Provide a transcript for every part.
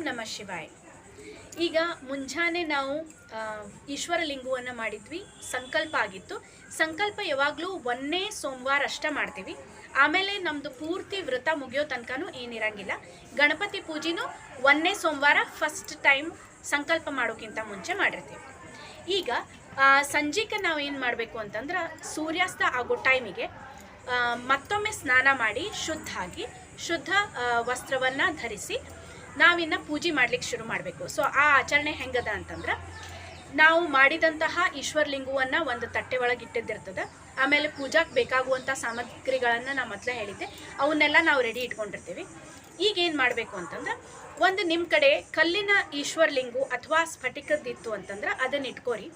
ನಮಃ ಶಿವಾಯ. ಈಗ ಮುಂಜಾನೆ ನಾವು ಈಶ್ವರ ಲಿಂಗವನ್ನು ಮಾಡಿದ್ವಿ. ಸಂಕಲ್ಪ ಆಗಿತ್ತು. ಸಂಕಲ್ಪ ಯಾವಾಗಲೂ ಒಂದೇ ಸೋಮವಾರ ಅಷ್ಟೇ ಮಾಡ್ತೀವಿ. ಆಮೇಲೆ ನಮ್ಮದು ಪೂರ್ತಿ ವ್ರತ ಮುಗಿಯೋ ತನಕನೂ ಏನಿರಂಗಿಲ್ಲ. ಗಣಪತಿ ಪೂಜೆನೂ ಒಂದೇ ಸೋಮವಾರ ಫಸ್ಟ್ ಟೈಮ್ ಸಂಕಲ್ಪ ಮಾಡೋಕ್ಕಿಂತ ಮುಂಚೆ ಮಾಡಿರ್ತೀವಿ. ಈಗ ಸಂಜೆಗೆ ನಾವು ಏನು ಮಾಡಬೇಕು ಅಂತಂದ್ರೆ, ಸೂರ್ಯಾಸ್ತ ಆಗೋ ಟೈಮಿಗೆ ಮತ್ತೊಮ್ಮೆ ಸ್ನಾನ ಮಾಡಿ ಶುದ್ಧ ವಸ್ತ್ರವನ್ನು ಧರಿಸಿ ನಾವಿನ್ನು ಪೂಜೆ ಮಾಡ್ಲಿಕ್ಕೆ ಶುರು ಮಾಡಬೇಕು. ಸೊ ಆ ಆಚರಣೆ ಹೆಂಗದ ಅಂತಂದ್ರೆ, ನಾವು ಮಾಡಿದಂತಹ ಈಶ್ವರಲಿಂಗವನ್ನು ಒಂದು ತಟ್ಟೆ ಒಳಗೆ ಇಟ್ಟಿದ್ದಿರ್ತದೆ. ಆಮೇಲೆ ಪೂಜಾಕ್ಕೆ ಬೇಕಾಗುವಂಥ ಸಾಮಗ್ರಿಗಳನ್ನು ನಾನು ಮೊದಲೇ ಹೇಳಿದ್ದೆ, ಅವನ್ನೆಲ್ಲ ನಾವು ರೆಡಿ ಇಟ್ಕೊಂಡಿರ್ತೀವಿ. ಈಗೇನು ಮಾಡಬೇಕು ಅಂತಂದ್ರೆ, ಒಂದು ನಿಮ್ಮ ಕಡೆ ಕಲ್ಲಿನ ಈಶ್ವರಲಿಂಗು ಅಥವಾ ಸ್ಫಟಿಕದ್ದಿತ್ತು ಅಂತಂದ್ರೆ ಅದನ್ನು ಇಟ್ಕೋರಿ.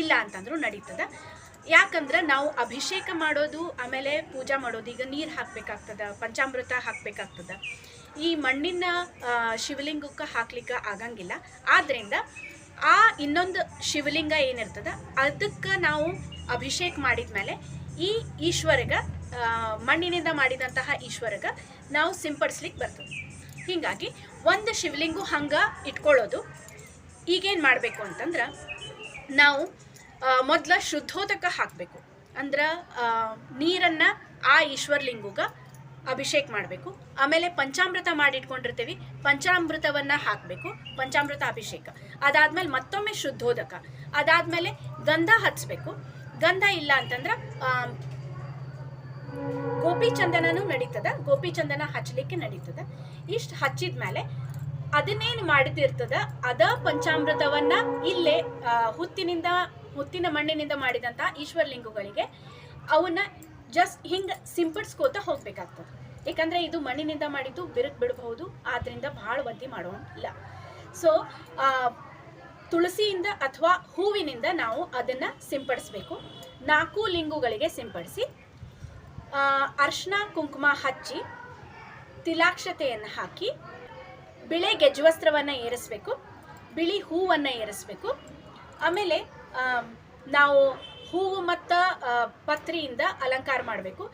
ಇಲ್ಲ ಅಂತಂದ್ರೂ ನಡೀತದೆ. ಯಾಕಂದ್ರೆ ನಾವು ಅಭಿಷೇಕ ಮಾಡೋದು ಆಮೇಲೆ ಪೂಜಾ ಮಾಡೋದು, ಈಗ ನೀರು ಹಾಕಬೇಕಾಗ್ತದೆ, ಪಂಚಾಮೃತ ಹಾಕಬೇಕಾಗ್ತದೆ. ಈ ಮಣ್ಣಿನ ಶಿವಲಿಂಗಕ್ಕೆ ಹಾಕ್ಲಿಕ್ಕೆ ಆಗಂಗಿಲ್ಲ. ಆದ್ದರಿಂದ ಆ ಇನ್ನೊಂದು ಶಿವಲಿಂಗ ಏನಿರ್ತದೆ ಅದಕ್ಕೆ ನಾವು ಅಭಿಷೇಕ ಮಾಡಿದ ಮೇಲೆ ಈ ಈಶ್ವರಗೆ, ಮಣ್ಣಿನಿಂದ ಮಾಡಿದಂತಹ ಈಶ್ವರಗೆ ನಾವು ಸಿಂಪಡಿಸ್ಲಿಕ್ಕೆ ಬರ್ತದೆ. ಹೀಗಾಗಿ ಒಂದು ಶಿವಲಿಂಗು ಹಂಗೆ ಇಟ್ಕೊಳ್ಳೋದು. ಈಗೇನು ಮಾಡಬೇಕು ಅಂತಂದ್ರೆ, ನಾವು ಮೊದಲ ಶುದ್ಧೋದಕ ಹಾಕಬೇಕು. ಅಂದ್ರೆ ನೀರನ್ನು ಆ ಈಶ್ವರಲಿಂಗುಗೆ ಅಭಿಷೇಕ ಮಾಡಬೇಕು. ಆಮೇಲೆ ಪಂಚಾಮೃತ ಮಾಡಿಟ್ಕೊಂಡಿರ್ತೀವಿ, ಪಂಚಾಮೃತವನ್ನು ಹಾಕಬೇಕು, ಪಂಚಾಮೃತ ಅಭಿಷೇಕ. ಅದಾದಮೇಲೆ ಮತ್ತೊಮ್ಮೆ ಶುದ್ಧೋದಕ, ಅದಾದಮೇಲೆ ಗಂಧ ಹಚ್ಚಬೇಕು. ಗಂಧ ಇಲ್ಲ ಅಂತಂದ್ರೆ ಗೋಪಿ ಚಂದನೂ ನಡೀತದೆ, ಗೋಪಿ ಚಂದನ ಹಚ್ಚಲಿಕ್ಕೆ ನಡೀತದೆ. ಇಷ್ಟು ಹಚ್ಚಿದ ಮೇಲೆ ಅದನ್ನೇನು ಮಾಡಿದಿರ್ತದ ಅದ ಪಂಚಾಮೃತವನ್ನು ಇಲ್ಲೇ ಹುತ್ತಿನ ಮಣ್ಣಿನಿಂದ ಮಾಡಿದಂಥ ಈಶ್ವರಲಿಂಗುಗಳಿಗೆ ಅವನ್ನ ಜಸ್ಟ್ ಹಿಂಗೆ ಸಿಂಪಡಿಸ್ಕೋತ ಹೋಗ್ಬೇಕಾಗ್ತದೆ. ಏಕೆಂದರೆ ಇದು ಮಣ್ಣಿನಿಂದ ಮಾಡಿದ್ದು ಬಿರುಕು ಬಿಡಬಹುದು, ಆದ್ದರಿಂದ ಭಾಳ ಒದ್ದಿ ಮಾಡೋಲ್ಲ. ಸೊ ತುಳಸಿಯಿಂದ ಅಥವಾ ಹೂವಿನಿಂದ ನಾವು ಅದನ್ನು ಸಿಂಪಡಿಸ್ಬೇಕು. 4 ಲಿಂಗುಗಳಿಗೆ ಸಿಂಪಡಿಸಿ ಅರ್ಶಿನ ಕುಂಕುಮ ಹಚ್ಚಿ ತಿಲಾಕ್ಷತೆಯನ್ನು ಹಾಕಿ ಬಿಳಿ ಗೆಜ್ಜುವಸ್ತ್ರವನ್ನು ಏರಿಸಬೇಕು, ಬಿಳಿ ಹೂವನ್ನು ಏರಿಸಬೇಕು. ಆಮೇಲೆ ನಾವು ಹೂವು ಮತ್ತು ಪತ್ರಿಯಿಂದ ಅಲಂಕಾರ ಮಾಡಬೇಕು.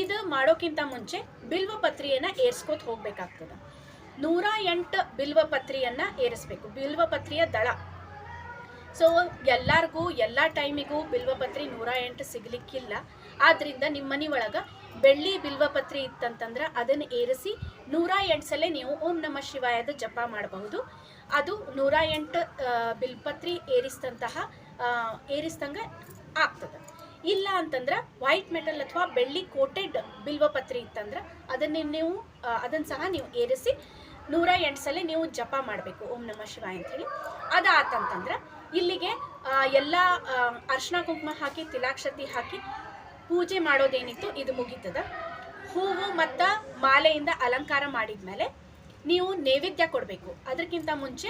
ಇದು ಮಾಡೋಕ್ಕಿಂತ ಮುಂಚೆ ಬಿಲ್ವ ಪತ್ರಿಯನ್ನು ಏರಿಸ್ಕೋತ ಹೋಗ್ಬೇಕಾಗ್ತದೆ. 108 ಬಿಲ್ವ ಪತ್ರಿಯನ್ನು ಏರಿಸಬೇಕು, ಬಿಲ್ವ ಪತ್ರಿಯ ದಳ. ಸೊ ಎಲ್ಲರಿಗೂ ಎಲ್ಲ ಟೈಮಿಗೂ ಬಿಲ್ವಪತ್ರಿ 108 ಸಿಗಲಿಕ್ಕಿಲ್ಲ. ಆದ್ದರಿಂದ ನಿಮ್ಮ ಮನೆ ಒಳಗೆ ಬೆಳ್ಳಿ ಬಿಲ್ವಪತ್ರಿ ಇತ್ತಂತಂದ್ರೆ ಅದನ್ನು ಏರಿಸಿ 108 ಸಲ ನೀವು ಓಂ ನಮಃ ಶಿವಾಯದ ಜಪ ಮಾಡಬಹುದು. ಅದು 108 ಬಿಲ್ಪತ್ರಿ ಏರಿಸ್ದಂಗೆ ಆಗ್ತದೆ. ಇಲ್ಲ ಅಂತಂದ್ರೆ ವೈಟ್ ಮೆಟಲ್ ಅಥವಾ ಬೆಳ್ಳಿ ಕೋಟೆಡ್ ಬಿಲ್ವಪತ್ರಿ ಇತ್ತಂದ್ರೆ ಅದನ್ನು ಸಹ ನೀವು ಏರಿಸಿ 108 ಸಲ ನೀವು ಜಪ ಮಾಡಬೇಕು ಓಂ ನಮಃ ಶಿವಾಯ ಅಂಥೇಳಿ. ಅದಾತಂತಂದ್ರೆ ಇಲ್ಲಿಗೆ ಎಲ್ಲ ಅರ್ಶಿನ ಕುಂಕುಮ ಹಾಕಿ ತಿಲಾಕ್ಷತಿ ಹಾಕಿ ಪೂಜೆ ಮಾಡೋದೇನಿತ್ತು ಇದು ಮುಗೀತದ. ಹೂವು ಮತ್ತು ಮಾಲೆಯಿಂದ ಅಲಂಕಾರ ಮಾಡಿದ ಮೇಲೆ ನೀವು ನೈವೇದ್ಯ ಕೊಡಬೇಕು. ಅದಕ್ಕಿಂತ ಮುಂಚೆ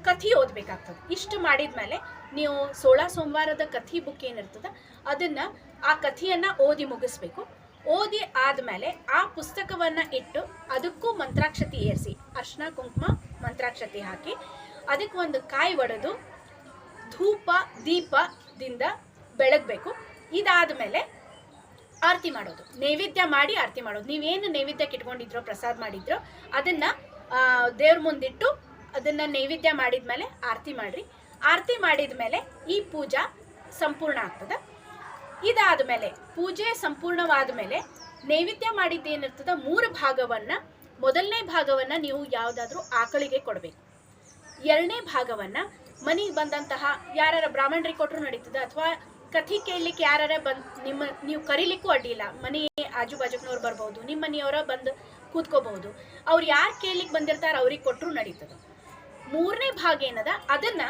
ಕಥಿ ಓದಬೇಕಾಗ್ತದೆ. ಇಷ್ಟು ಮಾಡಿದ ಮೇಲೆ ನೀವು 16 ಸೋಮವಾರದ ಕಥಿ ಬುಕ್ ಏನಿರ್ತದೆ ಅದನ್ನು ಆ ಕಥಿಯನ್ನು ಓದಿ ಮುಗಿಸ್ಬೇಕು. ಓದಿ ಆದಮೇಲೆ ಆ ಪುಸ್ತಕವನ್ನು ಇಟ್ಟು ಅದಕ್ಕೂ ಮಂತ್ರಾಕ್ಷತೆ ಏರಿಸಿ, ಅರ್ಶಿನ ಕುಂಕುಮ ಮಂತ್ರಾಕ್ಷತೆ ಹಾಕಿ ಅದಕ್ಕೆ ಒಂದು ಕಾಯಿ ಒಡೆದು ಧೂಪ ದೀಪದಿಂದ ಬೆಳಗಬೇಕು. ಇದಾದ ಮೇಲೆ ಆರತಿ ಮಾಡೋದು, ನೈವೇದ್ಯ ಮಾಡಿ ಆರತಿ ಮಾಡೋದು. ನೀವೇನು ನೈವೇದ್ಯಕ್ಕೆ ಇಟ್ಕೊಂಡಿದ್ರೋ, ಪ್ರಸಾದ ಮಾಡಿದ್ರೋ ಅದನ್ನು ದೇವ್ರ ಮುಂದಿಟ್ಟು ಅದನ್ನು ನೈವೇದ್ಯ ಮಾಡಿದ ಮೇಲೆ ಆರತಿ ಮಾಡಿರಿ. ಆರತಿ ಮಾಡಿದ ಮೇಲೆ ಈ ಪೂಜಾ ಸಂಪೂರ್ಣ ಆಗ್ತದೆ. ಇದಾದ ಮೇಲೆ ಪೂಜೆ ಸಂಪೂರ್ಣವಾದ ಮೇಲೆ ನೈವೇದ್ಯ ಮಾಡಿದ್ದೇನಿರ್ತದೆ 3 ಭಾಗವನ್ನು, ಮೊದಲನೇ ಭಾಗವನ್ನು ನೀವು ಯಾವುದಾದ್ರೂ ಆಕಳಿಗೆ ಕೊಡಬೇಕು. 2ನೇ ಭಾಗವನ್ನು ಮನೆಗೆ ಬಂದಂತಹ ಯಾರು ಬ್ರಾಹ್ಮಣರಿಗೆ ಕೊಟ್ಟರು ನಡೀತದೆ, ಅಥವಾ ಕಥಿ ಕೇಳಲಿಕ್ಕೆ ಯಾರು ನೀವು ಕರೀಲಿಕ್ಕೂ ಅಡ್ಡಿಲ್ಲ. ಮನೆ ಆಜು ಬಾಜುನವ್ರು ಬರ್ಬೋದು, ನಿಮ್ಮ ಮನೆಯವರ ಬಂದು ಕೂತ್ಕೋಬಹುದು. ಅವ್ರು ಯಾರು ಕೇಳಲಿಕ್ಕೆ ಬಂದಿರ್ತಾರೆ ಅವ್ರಿಗೆ ಕೊಟ್ಟರು ನಡೀತದೆ. 3ನೇ ಭಾಗ ಏನದ ಅದನ್ನು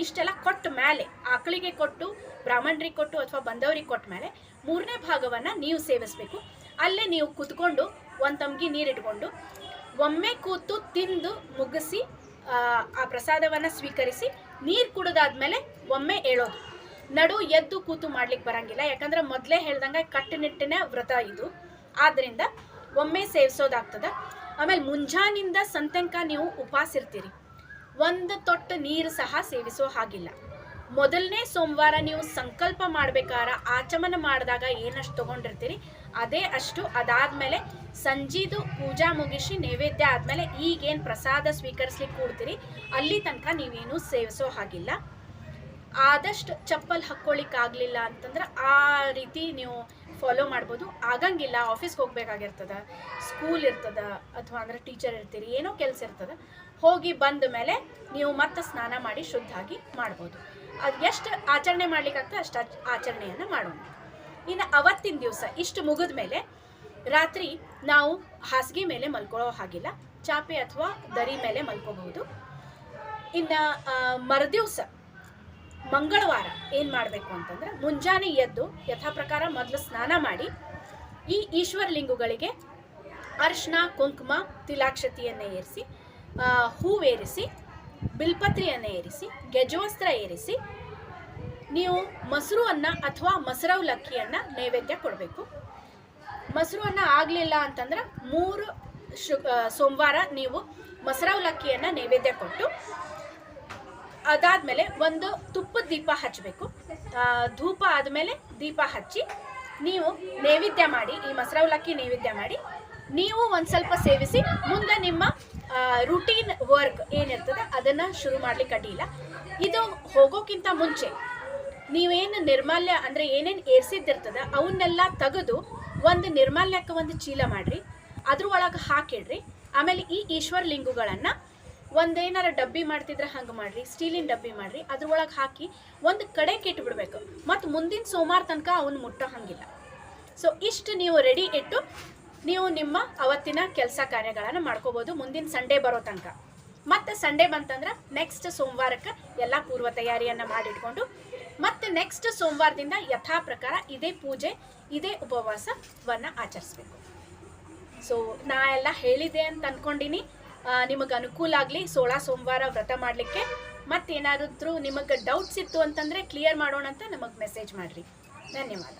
ಇಷ್ಟೆಲ್ಲ ಕೊಟ್ಟ ಮೇಲೆ, ಆಕಳಿಗೆ ಕೊಟ್ಟು ಬ್ರಾಹ್ಮಣರಿಗೆ ಕೊಟ್ಟು ಅಥವಾ ಬಂದವರಿಗೆ ಕೊಟ್ಟ ಮೇಲೆ 3ನೇ ಭಾಗವನ್ನು ನೀವು ಸೇವಿಸಬೇಕು. ಅಲ್ಲೇ ನೀವು ಕೂತ್ಕೊಂಡು ಒಂದು ತಮ್ಗಿ ನೀರಿಟ್ಕೊಂಡು ಒಮ್ಮೆ ಕೂತು ತಿಂದು ಮುಗಿಸಿ ಆ ಪ್ರಸಾದವನ್ನು ಸ್ವೀಕರಿಸಿ ನೀರು ಕುಡಿದಾದ್ಮೇಲೆ ಒಮ್ಮೆ ಏಳೋದು. ನಡು ಎದ್ದು ಕೂತು ಮಾಡ್ಲಿಕ್ಕೆ ಬರಂಗಿಲ್ಲ. ಯಾಕಂದ್ರೆ ಮೊದಲೇ ಹೇಳ್ದಂಗೆ ಕಟ್ಟುನಿಟ್ಟಿನ ವ್ರತ ಇದು. ಆದ್ದರಿಂದ ಒಮ್ಮೆ ಸೇವಿಸೋದಾಗ್ತದೆ. ಆಮೇಲೆ ಮುಂಜಾನಿಂದ ಸಂತಂಕ ನೀವು ಉಪವಾಸ ಇರ್ತೀರಿ. 1 ತೊಟ್ಟು ನೀರು ಸಹ ಸೇವಿಸೋ ಹಾಗಿಲ್ಲ. ಮೊದಲನೇ ಸೋಮವಾರ ನೀವು ಸಂಕಲ್ಪ ಮಾಡ್ಬೇಕಾರ ಆಚಮನ ಮಾಡಿದಾಗ ಏನಷ್ಟು ತೊಗೊಂಡಿರ್ತೀರಿ ಅದೇ ಅಷ್ಟು. ಅದಾದಮೇಲೆ ಸಂಜೆದು ಪೂಜಾ ಮುಗಿಸಿ ನೈವೇದ್ಯ ಆದಮೇಲೆ ಈಗೇನು ಪ್ರಸಾದ ಸ್ವೀಕರಿಸ್ಲಿಕ್ಕೆ ಕೂಡ್ತೀರಿ ಅಲ್ಲಿ ತನಕ ನೀವೇನು ಸೇವಿಸೋ ಹಾಗಿಲ್ಲ. ಆದಷ್ಟು ಚಪ್ಪಲ್ ಹಾಕ್ಕೊಳ್ಳಿಕ್ಕಾಗಲಿಲ್ಲ ಅಂತಂದ್ರೆ ಆ ರೀತಿ ನೀವು ಫಾಲೋ ಮಾಡ್ಬೋದು. ಆಗಂಗಿಲ್ಲ, ಆಫೀಸ್ಗೆ ಹೋಗ್ಬೇಕಾಗಿರ್ತದೆ, ಸ್ಕೂಲ್ ಇರ್ತದೆ, ಅಥವಾ ಅಂದ್ರೆ ಟೀಚರ್ ಇರ್ತೀರಿ, ಏನೋ ಕೆಲಸ ಇರ್ತದೆ, ಹೋಗಿ ಬಂದ ಮೇಲೆ ನೀವು ಮತ್ತೆ ಸ್ನಾನ ಮಾಡಿ ಶುದ್ಧಾಗಿ ಮಾಡ್ಬೋದು. ಅದು ಎಷ್ಟು ಆಚರಣೆ ಮಾಡ್ಲಿಕ್ಕಾಗ್ತದೆ ಅಷ್ಟು ಆಚರಣೆಯನ್ನು ಮಾಡೋಣ. ಇನ್ನು ಅವತ್ತಿನ ದಿವಸ ಇಷ್ಟು ಮುಗಿದ ಮೇಲೆ ರಾತ್ರಿ ನಾವು ಹಾಸಿಗೆ ಮೇಲೆ ಮಲ್ಕೊಳ್ಳೋ ಹಾಗಿಲ್ಲ, ಚಾಪೆ ಅಥವಾ ದರಿ ಮೇಲೆ ಮಲ್ಕೋಬಹುದು. ಇನ್ನು ಮರುದಿವಸ ಮಂಗಳವಾರ ಏನು ಮಾಡಬೇಕು ಅಂತಂದ್ರೆ ಮುಂಜಾನೆ ಎದ್ದು ಯಥಾ ಪ್ರಕಾರ ಮೊದಲು ಸ್ನಾನ ಮಾಡಿ ಈ ಈಶ್ವರಲಿಂಗುಗಳಿಗೆ ಅರಿಶಿನ ಕುಂಕುಮ ತಿಲಾಕ್ಷತಿಯನ್ನು ಏರಿಸಿ, ಹೂವೇರಿಸಿ, ಬಿಲ್ಪತ್ರಿಯನ್ನು ಏರಿಸಿ, ಗೆಜವಸ್ತ್ರ ಏರಿಸಿ ನೀವು ಮೊಸರು ಅನ್ನ ಅಥವಾ ಮೊಸರವಲಕ್ಕಿಯನ್ನು ನೈವೇದ್ಯ ಕೊಡಬೇಕು. ಮೊಸರು ಅನ್ನ ಆಗಲಿಲ್ಲ ಅಂತಂದ್ರೆ 3 ಸೋಮವಾರ ನೀವು ಮೊಸರವಲಕ್ಕಿಯನ್ನು ನೈವೇದ್ಯ ಕೊಟ್ಟು ಅದಾದಮೇಲೆ ಒಂದು ತುಪ್ಪದ ದೀಪ ಹಚ್ಚಬೇಕು. ಧೂಪ ಆದಮೇಲೆ ದೀಪ ಹಚ್ಚಿ ನೀವು ನೈವೇದ್ಯ ಮಾಡಿ, ಈ ಮೊಸರವಲಕ್ಕಿ ನೈವೇದ್ಯ ಮಾಡಿ ನೀವು ಒಂದು ಸ್ವಲ್ಪ ಸೇವಿಸಿ ಮುಂದೆ ನಿಮ್ಮ ರೂಟೀನ್ ವರ್ಕ್ ಏನಿರ್ತದೆ ಅದನ್ನು ಶುರು ಮಾಡ್ಲಿಕ್ಕೆ ಅಡ್ಡಿಲ್ಲ. ಇದು ಹೋಗೋಕ್ಕಿಂತ ಮುಂಚೆ ನೀವೇನು ನಿರ್ಮಾಲ್ಯ ಅಂದರೆ ಏನೇನು ಏರ್ಸಿದ್ದಿರ್ತದೆ ಅವನ್ನೆಲ್ಲ ತೆಗೆದು ಒಂದು ನಿರ್ಮಾಲ್ಯಕ್ಕೆ ಒಂದು ಚೀಲ ಮಾಡಿರಿ, ಅದ್ರ ಒಳಗೆ ಹಾಕಿಡ್ರಿ. ಆಮೇಲೆ ಈ ಈಶ್ವರಲಿಂಗುಗಳನ್ನು ಒಂದೇನಾರ ಡಬ್ಬಿ ಮಾಡ್ತಿದ್ರೆ ಹಂಗೆ ಮಾಡಿರಿ, ಸ್ಟೀಲಿನ ಡಬ್ಬಿ ಮಾಡಿರಿ, ಅದ್ರೊಳಗೆ ಹಾಕಿ ಒಂದು ಕಡೆಗೆ ಇಟ್ಬಿಡ್ಬೇಕು. ಮತ್ತು ಮುಂದಿನ ಸೋಮವಾರ ತನಕ ಅವನ್ನ ಮುಟ್ಟೋ ಹಂಗಿಲ್ಲ. ಸೊ ಇಷ್ಟು ನೀವು ರೆಡಿ ಇಟ್ಟು ನೀವು ನಿಮ್ಮ ಅವತ್ತಿನ ಕೆಲಸ ಕಾರ್ಯಗಳನ್ನು ಮಾಡ್ಕೋಬೋದು ಮುಂದಿನ ಸಂಡೇ ಬರೋ ತನಕ. ಮತ್ತು ಸಂಡೇ ಬಂತಂದ್ರೆ ನೆಕ್ಸ್ಟ್ ಸೋಮವಾರಕ್ಕೆ ಎಲ್ಲ ಪೂರ್ವ ತಯಾರಿಯನ್ನು ಮಾಡಿಟ್ಕೊಂಡು ಮತ್ತು ನೆಕ್ಸ್ಟ್ ಸೋಮವಾರದಿಂದ ಯಥಾ ಪ್ರಕಾರ ಇದೇ ಪೂಜೆ ಇದೇ ಉಪವಾಸವನ್ನು ಆಚರಿಸ್ಬೇಕು. ಸೊ ನಾ ಎಲ್ಲ ಹೇಳಿದೆ ಅಂತ ಅಂದ್ಕೊಂಡಿನಿ. ನಿಮಗೆ ಅನುಕೂಲ ಆಗಲಿ 16 ಸೋಮವಾರ ವ್ರತ ಮಾಡಲಿಕ್ಕೆ. ಮತ್ತೇನಾದರೂ ನಿಮಗೆ ಡೌಟ್ಸ್ ಇತ್ತು ಅಂತಂದರೆ ಕ್ಲಿಯರ್ ಮಾಡೋಣ ಅಂತ ನಮಗೆ ಮೆಸೇಜ್ ಮಾಡಿರಿ. ಧನ್ಯವಾದ.